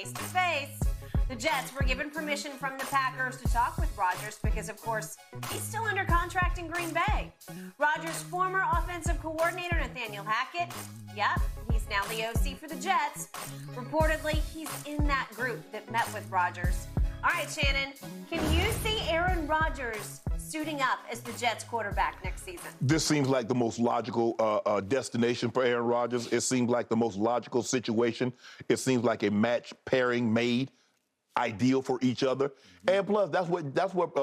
face-to-face. The Jets were given permission from the Packers to talk with Rodgers because, of course, he's still under contract in Green Bay. Rodgers' former offensive coordinator, Nathaniel Hackett, he's now the OC for the Jets. Reportedly, he's in that group that met with Rodgers. All right, Shannon, can you see Aaron Rodgers suiting up as the Jets quarterback next season? This seems like the most logical destination for Aaron Rodgers. It seems like the most logical situation. It seems like a match pairing made ideal for each other. And plus, that's what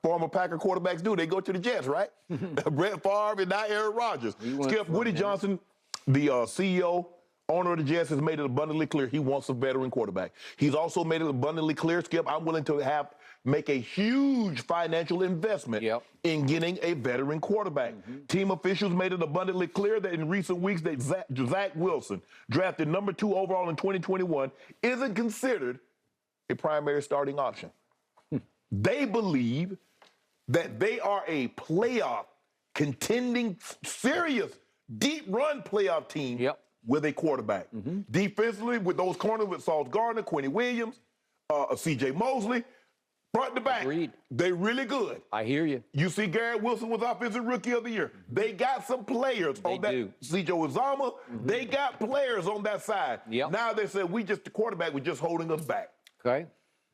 former Packer quarterbacks do. They go to the Jets, right? Brett Favre and now Aaron Rodgers. Skip, Woody Johnson, the CEO, owner of the Jets, has made it abundantly clear he wants a veteran quarterback. He's also made it abundantly clear, Skip, I'm willing to make a huge financial investment in getting a veteran quarterback. Team officials made it abundantly clear that in recent weeks that Zach Wilson, drafted number 2 overall in 2021, isn't considered a primary starting option. They believe that they are a playoff, contending, serious, deep run playoff team with a quarterback. Defensively, with those corners with Sauce Gardner, Quincy Williams, C.J. Mosley, front to back, they're really good. I hear you. You see Garrett Wilson was Offensive Rookie of the Year. They got some players on that. C.J. Uzama, they got players on that side. Now they said, the quarterback was just holding us back. Okay.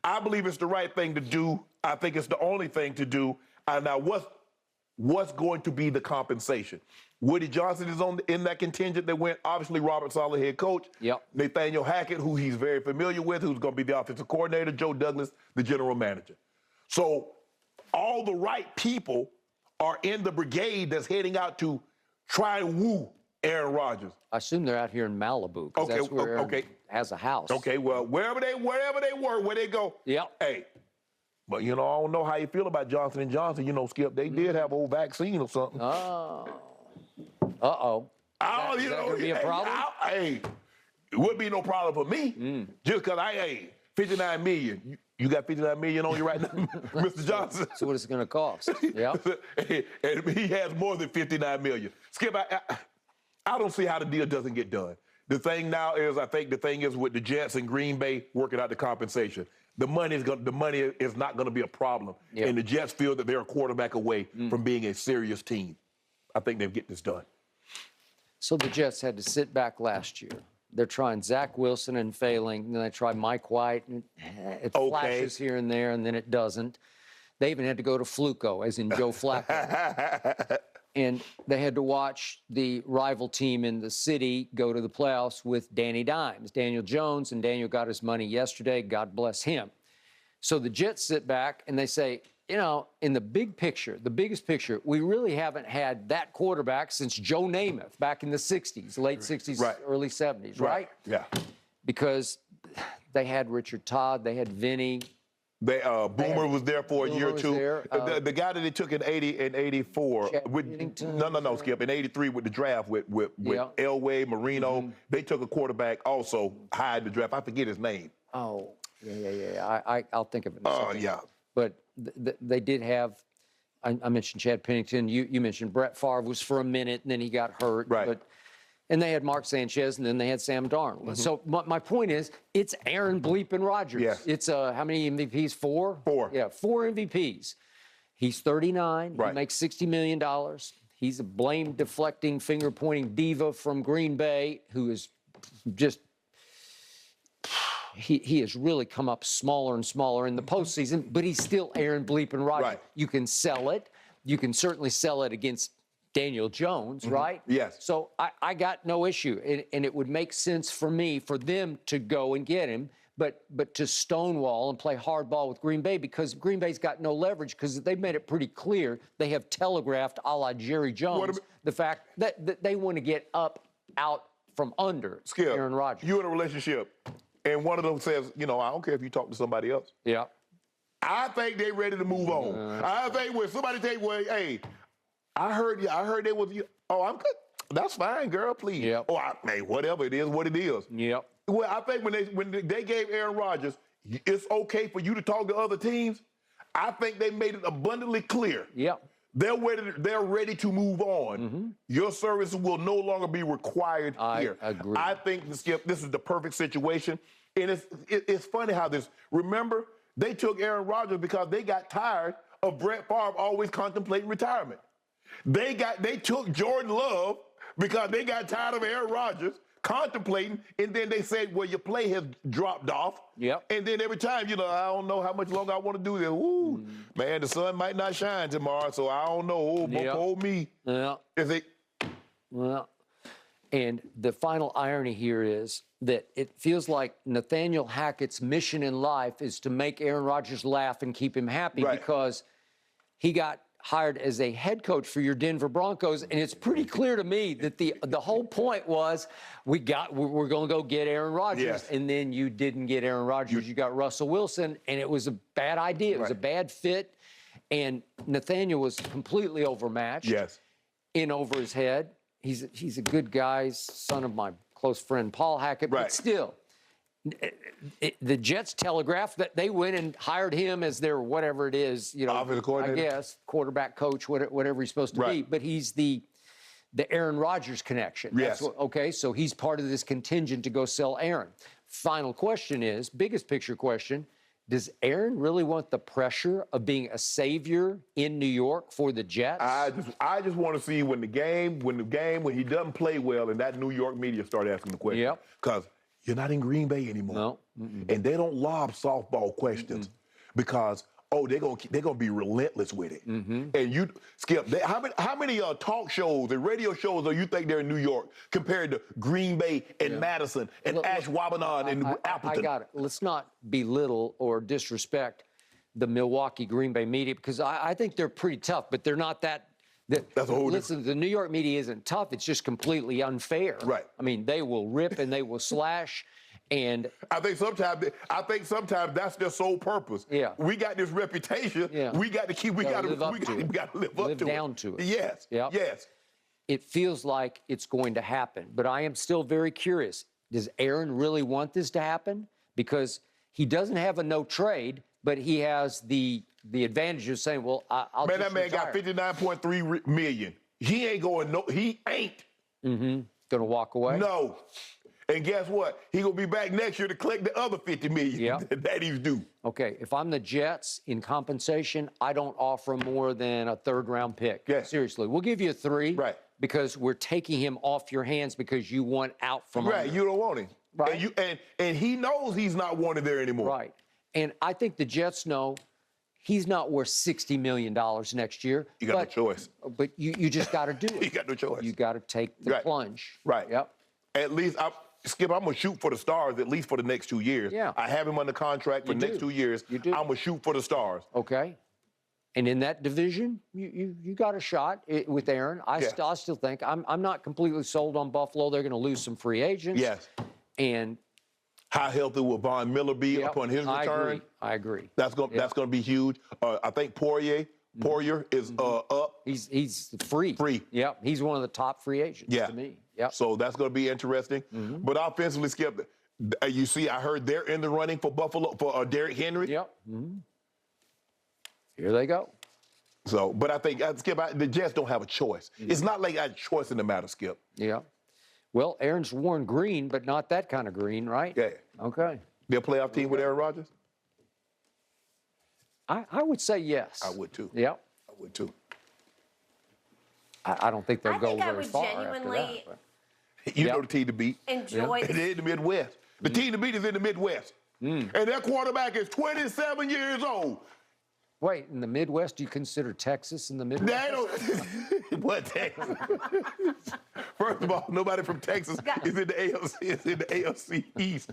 I believe it's the right thing to do. I think it's the only thing to do. Now, what's going to be the compensation? Woody Johnson is in that contingent that went. Obviously, Robert Saleh, head coach. Nathaniel Hackett, who he's very familiar with, who's going to be the offensive coordinator. Joe Douglas, the general manager. So all the right people are in the brigade that's heading out to try and woo Aaron Rodgers. I assume they're out here in Malibu, because that's where Aaron has a house. Okay, well, wherever they were, where they go. Hey, but, I don't know how you feel about Johnson & Johnson. Skip, they did have old vaccine or something. Oh. Uh-oh. Is that going to be a problem? Hey, it wouldn't be no problem for me. Just because 59 million. You got 59 million on you right now, Mr. Johnson? So what is it going to cost? And he has more than 59 million. Skip, I don't see how the deal doesn't get done. The thing now is, I think the thing is with the Jets and Green Bay working out the compensation. The money is not going to be a problem. And the Jets feel that they're a quarterback away from being a serious team. I think they'll get this done. So the Jets had to sit back last year. They're trying Zach Wilson and failing. Then they try Mike White. And it flashes here and there, and then it doesn't. They even had to go to Fluco, as in Joe Flacco. And they had to watch the rival team in the city go to the playoffs with Danny Dimes, Daniel Jones, and Daniel got his money yesterday. God bless him. So the Jets sit back and they say, in the big picture, the biggest picture, we really haven't had that quarterback since Joe Namath back in the 60s, late 60s, early 70s, right? Yeah. Because they had Richard Todd, they had Vinny. Boomer was there for a year or two. The guy that they took in 80 and 84, no, Skip, in 83 with the draft with Elway, Marino, they took a quarterback also high in the draft. I forget his name. Oh, yeah. I'll think of it in a second. Yeah. But they did have, I mentioned Chad Pennington. You mentioned Brett Favre was for a minute, and then he got hurt. Right. And they had Mark Sanchez, and then they had Sam Darnold. So my point is, it's Aaron bleeping Rodgers. Yes. It's how many MVPs? 4? 4. Yeah, 4 MVPs. He's 39. He makes $60 million. He's a blame-deflecting, finger-pointing diva from Green Bay who is just he has really come up smaller and smaller in the postseason, but he's still Aaron bleeping Rodgers. You can sell it. You can certainly sell it against Daniel Jones, right? Yes. So I got no issue, and it would make sense for me for them to go and get him, but to stonewall and play hardball with Green Bay, because Green Bay's got no leverage, because they've made it pretty clear. They have telegraphed, a la Jerry Jones, the fact that they want to get out from under Aaron Rodgers. You in a relationship, and one of them says, I don't care if you talk to somebody else. I think they're ready to move on. I think when somebody tell you, hey, I heard they was you. Oh, I'm good. That's fine, girl, please. Oh, hey, whatever it is, what it is. Well, I think when they gave Aaron Rodgers, it's okay for you to talk to other teams. I think they made it abundantly clear. They're ready to move on. Your service will no longer be required here. I agree. I think, Skip, this is the perfect situation. And it's funny how this, remember, they took Aaron Rodgers because they got tired of Brett Favre always contemplating retirement. They took Jordan Love because they got tired of Aaron Rodgers contemplating, and then they said, well, your play has dropped off. Yep. And then every time, I don't know how much longer I want to do this. Ooh, man, the sun might not shine tomorrow, so I don't know. Hold me. Yeah. Is it? Well, and the final irony here is that it feels like Nathaniel Hackett's mission in life is to make Aaron Rodgers laugh and keep him happy because he got hired as a head coach for your Denver Broncos, and it's pretty clear to me that the whole point was we're going to go get Aaron Rodgers, and then you didn't get Aaron Rodgers. You got Russell Wilson, and it was a bad idea. It was a bad fit, and Nathaniel was completely overmatched, in over his head. He's a good guy, son of my close friend Paul Hackett, but still. The Jets telegraphed that they went and hired him as their whatever it is, offensive coordinator, I guess, quarterback coach, whatever he's supposed to be. But he's the Aaron Rodgers connection. Yes. Okay, so he's part of this contingent to go sell Aaron. Final question is, biggest picture question, does Aaron really want the pressure of being a savior in New York for the Jets? I just want to see when he doesn't play well and that New York media start asking the question. Yep. Because you're not in Green Bay anymore. No. And they don't lob softball questions because, they're gonna be relentless with it. And you, Skip, how many talk shows and radio shows do you think they're in New York compared to Green Bay and Madison and Ashwaubenon and Appleton? I got it. Let's not belittle or disrespect the Milwaukee Green Bay media because I think they're pretty tough, but they're not that. That's a whole listen, the New York media isn't tough. It's just completely unfair. Right. I mean, they will rip and they will slash. And I think sometimes that's their sole purpose. Yeah. We got this reputation. Yeah. We got to live up to it. Yes. Yep. Yes. It feels like it's going to happen, but I am still very curious. Does Aaron really want this to happen? Because he doesn't have a no trade, but he has the advantage of saying, well, I'll man, just that man retire. got $59.3 million. He ain't going, he ain't. Going to walk away? No. And guess what? He going to be back next year to collect the other $50 million that he's due. Okay, if I'm the Jets in compensation, I don't offer more than a third-round pick. Yeah. Seriously, we'll give you a 3. Right. Because we're taking him off your hands because you want out from under. Right, you don't want him. Right. And he knows he's not wanted there anymore. Right. And I think the Jets know he's not worth $60 million next year. You got no choice. But you just got to do it. You got no choice. You got to take the plunge. Right. Yep. At least, Skip, I'm going to shoot for the stars at least for the next 2 years. Yeah. I have him under contract for the next 2 years. You do. I'm going to shoot for the stars. Okay. And in that division, you got a shot with Aaron. I still think I'm not completely sold on Buffalo. They're going to lose some free agents. Yes. And how healthy will Von Miller be upon his return? I agree. That's going to be huge. I think Poirier is up. He's free. Free. Yep. He's one of the top free agents to me. Yep. So that's going to be interesting. But offensively, Skip, you see, I heard they're in the running for Buffalo for Derrick Henry. Yep. Here they go. So, but I think, Skip, the Jets don't have a choice. It's not like I had a choice in the matter, Skip. Yeah. Well, Aaron's worn green, but not that kind of green, right? Yeah. Okay. They're a playoff team with Aaron Rodgers? I would say yes. I would too. Yep. I would too. I don't think they'll go very far genuinely after that. But. You know the team to beat. Enjoy They're in the Midwest. The team to beat is in the Midwest. And their quarterback is 27 years old. Wait, in the Midwest, do you consider Texas in the Midwest? They don't. What Texas? First of all, nobody from Texas is in the AFC. It's in the AFC East.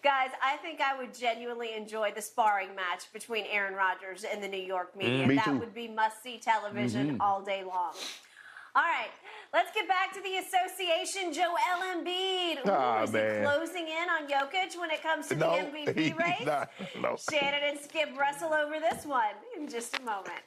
Guys, I think I would genuinely enjoy the sparring match between Aaron Rodgers and the New York media. Me that too. would be must-see television all day long. All right, let's get back to the association. Joel Embiid. Ooh, is he closing in on Jokic when it comes to the MVP race? No. Shannon and Skip wrestle over this one in just a moment.